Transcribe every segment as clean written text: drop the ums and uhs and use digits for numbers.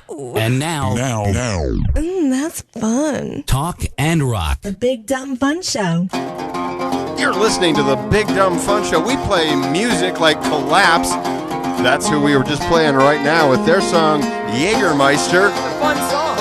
And now. That's fun. Talk and rock. The Big Dumb Fun Show. You're listening to the Big Dumb Fun Show. We play music like Collapse. That's who we were just playing right now with their song, Jägermeister. It's a fun song.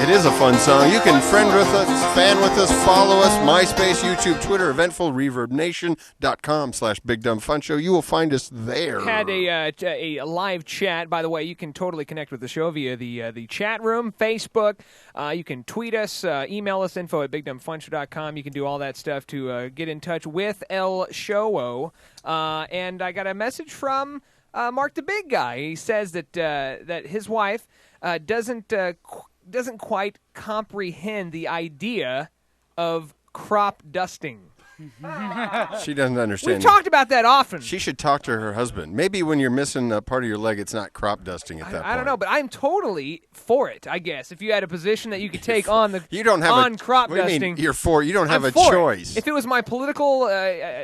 It is a fun song. You can friend with us, fan with us, follow us, MySpace, YouTube, Twitter, Eventful, ReverbNation.com/BigDumbFunShow. You will find us there. Had a live chat. By the way, you can totally connect with the show via the chat room, Facebook. You can tweet us, email us, info@BigDumbFunShow.com. You can do all that stuff to get in touch with El Showo. And I got a message from Mark the Big Guy. He says that his wife doesn't quite comprehend the idea of crop dusting. She doesn't understand. We've talked about that often. She should talk to her husband. Maybe when you're missing a part of your leg, it's not crop dusting at that point. I don't know, but I'm totally for it, I guess. If you had a position that you could take on the you don't have on crop what do you dusting. mean you're for? You don't have a for choice. It. If it was my political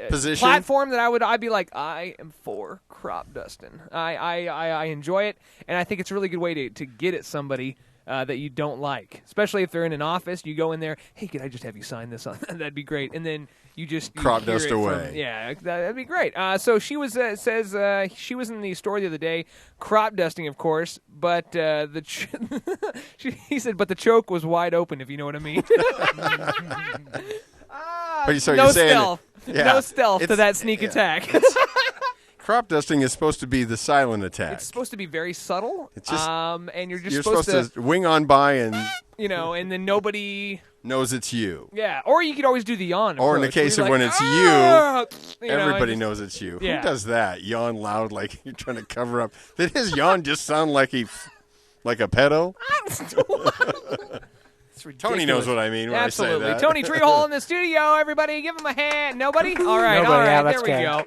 position platform, that I'd be like, I am for crop dusting. I enjoy it, and I think it's a really good way to get at somebody that you don't like, especially if they're in an office. You go in there, hey, could I just have you sign this on? That'd be great. And then you just crop dust away. That'd be great. So she was says she was in the store the other day, crop dusting, of course, but he said, but the choke was wide open, if you know what I mean. So no you're saying stealth, no stealth to that sneak attack. Crop dusting is supposed to be the silent attack. It's supposed to be very subtle. It's just, and you're supposed to wing on by and and then nobody knows it's you. Yeah, or you could always do the yawn. Or in the case of when it's you, everybody knows it's you. Yeah. Who does that? Yawn loud like you're trying to cover up. Did his yawn just sound like like a pedo? Tony knows what I mean when Absolutely. I say that. Tony Treehole in the studio. Everybody, give him a hand. Nobody? All right. Nobody, all right. yeah, There that's we good. go.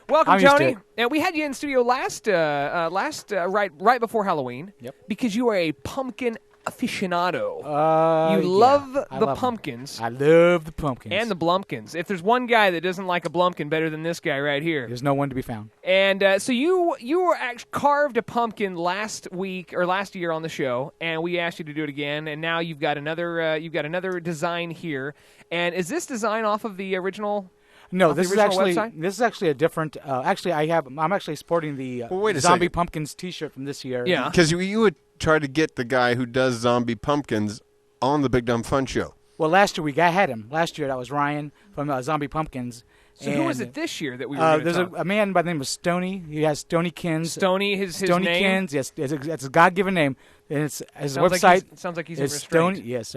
Welcome, I'm used to Tony. it. And we had you in studio last right before Halloween. Yep. Because you are a pumpkin aficionado. You Yeah, love I the love 'em. pumpkins. I love the pumpkins. And the Blumpkins. If there's one guy that doesn't like a Blumpkin better than this guy right here. There's no one to be found. And so you were carved a pumpkin last week or last year on the show, and we asked you to do it again. And now you've got another design here. And is this design off of the original? No, off this the is original actually website? a different. I'm actually sporting the wait a Zombie second. Pumpkins T-shirt from this year. Yeah. Because you would try to get the guy who does zombie pumpkins on the Big Dumb Fun Show. Well, last year I had him. Last year that was Ryan from Zombie Pumpkins. So who is it this year that we were going to There's talk? a man by the name of Stony. He has Stony Kins. Stony, his Stony name? Kins. Yes, it's a God-given name. And it's his Sounds like website. sounds like he's is restrained. Stony. Yes,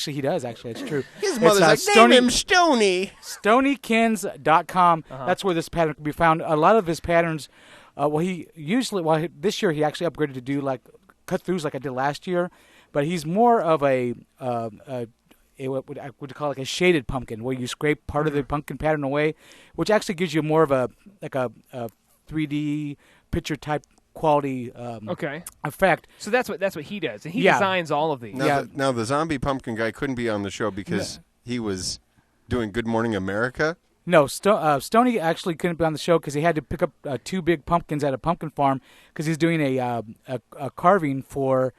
he does actually. It's true. His It's, mother's like, Stony, name him Stony. StonyKins.com. That's where this pattern can be found. A lot of his patterns, this year he actually upgraded to do like cut throughs like I did last year, but he's more of a what I would call like a shaded pumpkin, where you scrape part of the pumpkin pattern away, which actually gives you more of a 3D picture type quality effect. So that's what he does, and he Yeah. designs all of these. Now the zombie pumpkin guy couldn't be on the show because he was doing Good Morning America. No, Stony actually couldn't be on the show because he had to pick up two big pumpkins at a pumpkin farm because he's doing a carving for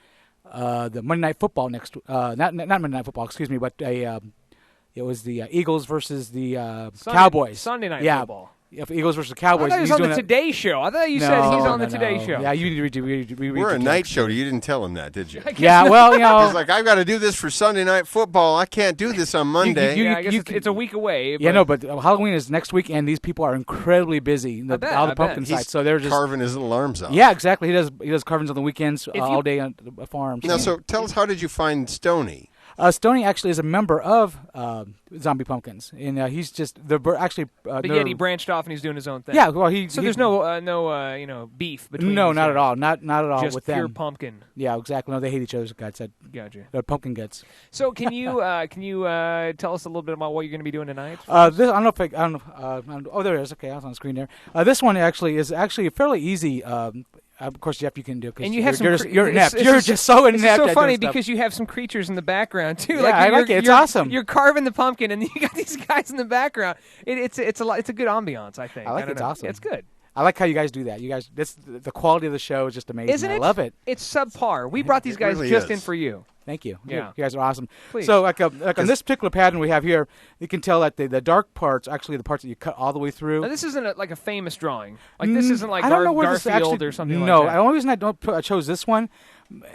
the Monday Night Football next. Not Monday Night Football, excuse me, but it was the Eagles versus the Cowboys. Sunday Night yeah. Football. Yeah, Eagles versus I Cowboys. thought he was He's on the doing Today Show. I thought you No, said he's on the no, Today no. Show. Yeah, you need to read We're a night show. You didn't tell him that, did you? Yeah, well, He's like, I've got to do this for Sunday Night Football. I can't do this on Monday. Yeah, I guess it's a week away. Yeah, no, but Halloween is next week, and these people are incredibly busy. All the pumpkin sites, so they're just carving his alarms out. Yeah, exactly. He does carvings on the weekends, all day on the farms. Now, so tell us, how did you find Stony? Stony actually is a member of Zombie Pumpkins, and he's just actually. But yet he branched off and he's doing his own thing. Yeah, well, so there's no beef between. No, these not guys. at all. Not at all Just with pure them. pumpkin. Yeah, exactly. No, they hate each other's guts. Gotcha. They're pumpkin guts. So can you tell us a little bit about what you're going to be doing tonight? I don't know if I don't know. Oh, there it is. Okay, I was on the screen there. This one is actually fairly easy. Of course, Jeff, you can do it. And you have you're inept. You're just so inept. It's so at funny doing stuff. because you have some creatures in the background too. Yeah, I like it. It's awesome. You're carving the pumpkin, and you got these guys in the background. It's a good ambiance. I think. I like don't it's know. awesome. It's good. I like how you guys do that. You guys, the quality of the show is just amazing. Isn't it? I love it. It's subpar. We brought these guys really just is. in for you. Thank you. Yeah. You guys are awesome. Please. So like on this particular pattern we have here, you can tell that the dark parts actually the parts that you cut all the way through. Now, this isn't like a famous drawing. Like this isn't like I don't know where Garfield this actually, or something no, like that. the only reason I chose this one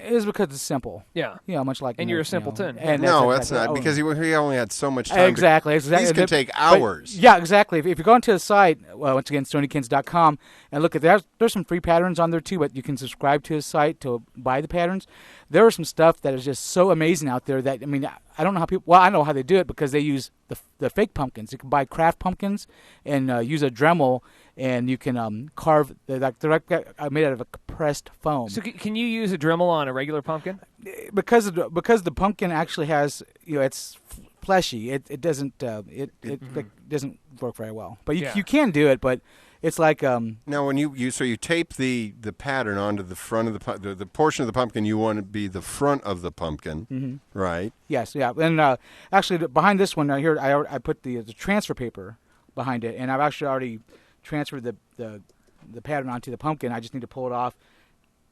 is because it's simple. Yeah. You know, much like And you're a simpleton. And No, that's not because he only had so much time. Exactly. These can But- take hours. Yeah, exactly. If you go into the site, once again, StonyKins.com, and look at that, there's some free patterns on there too, but you can subscribe to his site to buy the patterns. There is some stuff that is just so amazing out there that, I mean, I don't know how people, well, I know how they do it because they use the fake pumpkins. You can buy craft pumpkins and use a Dremel, and you can carve, they're made out of a compressed foam. So can you use a Dremel on a regular pumpkin? Because the pumpkin actually has, it's fleshy. It doesn't it doesn't work very well. But you can do it. But it's like Now, when you tape the pattern onto the front of the portion of the pumpkin you want to be the front of the pumpkin, right? yes, yeah. And actually, behind this one, I put the transfer paper behind it, and I've actually already transferred the pattern onto the pumpkin. I just need to pull it off.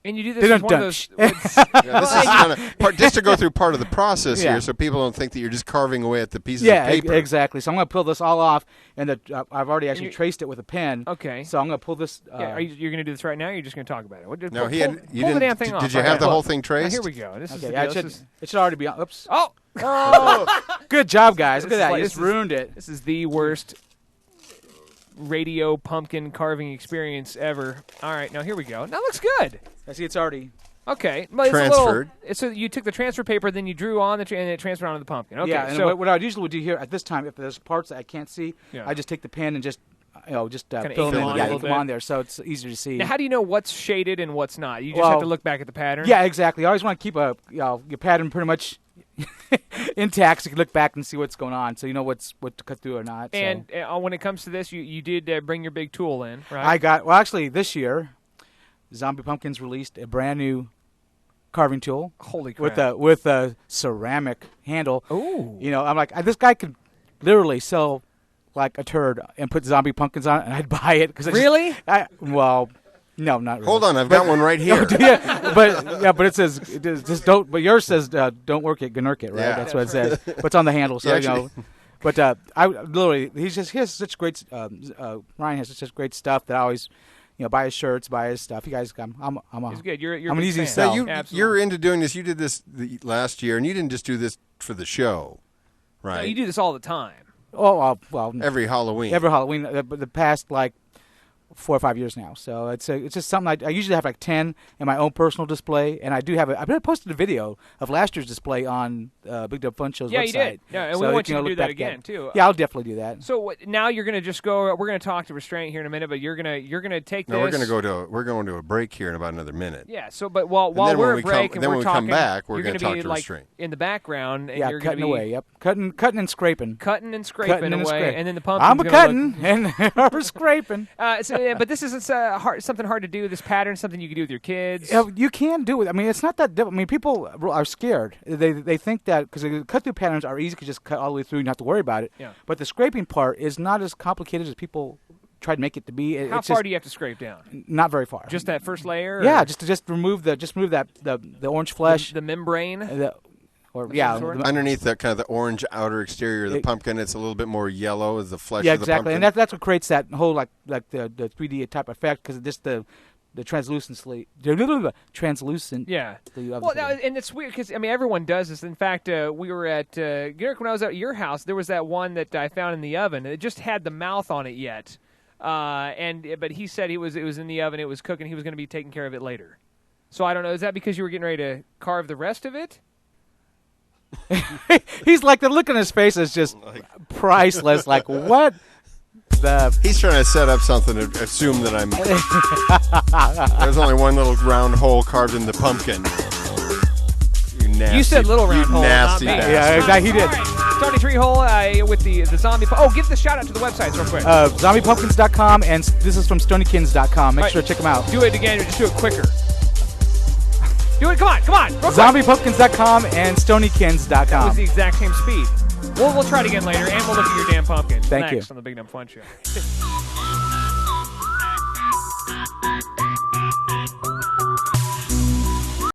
And you do this They as don't one of dunch. those. Yeah, this is kind of just to go through part of the process Yeah. here, so people don't think that you're just carving away at the pieces Yeah, of paper. exactly. So I'm going to pull this all off, and I've already actually traced it with a pen. Okay. So I'm going to pull this. Yeah, you're going to do this right now? Or you're just going to talk about it? No, pull, you pull didn't. the damn thing off. Did you Okay. have the whole thing Now, traced? here we go. This is the Okay, yeah, deal. it should already be on. Oops. Oh, Good job, guys. Look This at is that. like- You this just is- ruined it. this is the worst radio pumpkin carving experience ever. All right, now here we go. That looks good. I see it's already. Okay, but Transferred. So you took the transfer paper, then you drew on and it transferred onto the pumpkin. Okay, Yeah, and so what I usually would do here at this time, if there's parts that I can't see, Yeah. I just take the pen and just Kinda fill ink them them on in. a Yeah, little ink them bit. on there, so it's easier to see. now how do you know what's shaded and what's not? You just Well, have to look back at the pattern. Yeah, exactly. I always want to keep your pattern pretty much intact, so you can look back and see what's going on, so you know what to cut through or not. so. And when it comes to this, you did bring your big tool in, right? Actually, this year, Zombie Pumpkins released a brand new carving tool Holy crap! with a ceramic handle. Ooh. I'm like, this guy could literally sell like a turd and put zombie pumpkins on it, and I'd buy it because Really? Well, no, not really. Hold on, I've got one right here. but it says just don't. But yours says don't work it, gnurk it, right? Yeah. That's what it says. But it's on the handle, so Yeah, actually- But I literally, he has such great. Ryan has such great stuff that I always, buy his shirts, buy his stuff. You guys, I'm It's good. You're I'm a an big easy fan. sell. Now, Absolutely. you're into doing this. You did this last year, and you didn't just do this for the show, No, right? you do this all the time. well, Every Halloween. every Halloween, the past like 4 or 5 years now. So it's just something I usually have like 10 in my own personal display, and I do have I posted a video of last year's display on Big Dub Fun Show's Yeah, website. you did. Yeah, and So we want you can to do look that back at again it. too. Yeah, I'll definitely do that. So now you're gonna just go. We're gonna talk to Restraint here in a minute, but you're gonna take No, this. we're going to a break here in about another minute. Yeah. So, but while then when we're we at break come- and then we're when we come talking, back, we're you're gonna gonna talk be to like Restraint. in the background. And Yeah, you're cutting gonna be away. Yep, cutting and scraping. Cutting and scraping Cutting and away, scraping. and then the pumpkin's I'm a gonna cutting look- and I'm scraping. But this isn't something hard to do. This pattern, something you can do with your kids. Yeah, you can do it. I mean, it's not that difficult. I mean, people are scared. They think that because the cut-through patterns are easy, you can just cut all the way through and you don't have to worry about it. Yeah. But the scraping part is not as complicated as people try to make it to be. How It's far just do you have to scrape down? not very far. Just that first layer? yeah, or just remove that the orange flesh. the membrane. Or Of yeah, some sort? Underneath that kind of the orange outer exterior of the It- pumpkin, it's a little bit more yellow as the flesh yeah, of the exactly, pumpkin. and that's what creates that whole like the 3D type effect because just the translucency, translucent. Yeah. The other Well, now, thing. and it's weird because everyone does this. In fact, we were at Garrick when I was at your house. There was that one that I found in the oven. It just had the mouth on it yet, but he said it was in the oven. It was cooking. He was going to be taking care of it later. So I don't know. Is that because you were getting ready to carve the rest of it? He's like the look on his face is just priceless. Like what the. He's trying to set up something to assume that I'm. There's only one little round hole carved in the pumpkin. You nasty. You said little round you hole, nasty not me. bastard. Yeah, exactly. He did. All right. Tony Treehole with the zombie. Give the shout out to the websites real quick. Zombiepumpkins.com and this is from StonyKins.com. Make All right. sure to check them out. Do it again. Just do it quicker. Do it. Come on. Real quick. Zombiepumpkins.com and That was StonyKins.com. the exact same speed. We'll try it again later, and we'll look at your damn pumpkin. Thank next you. on the Big Dumb Fun Show.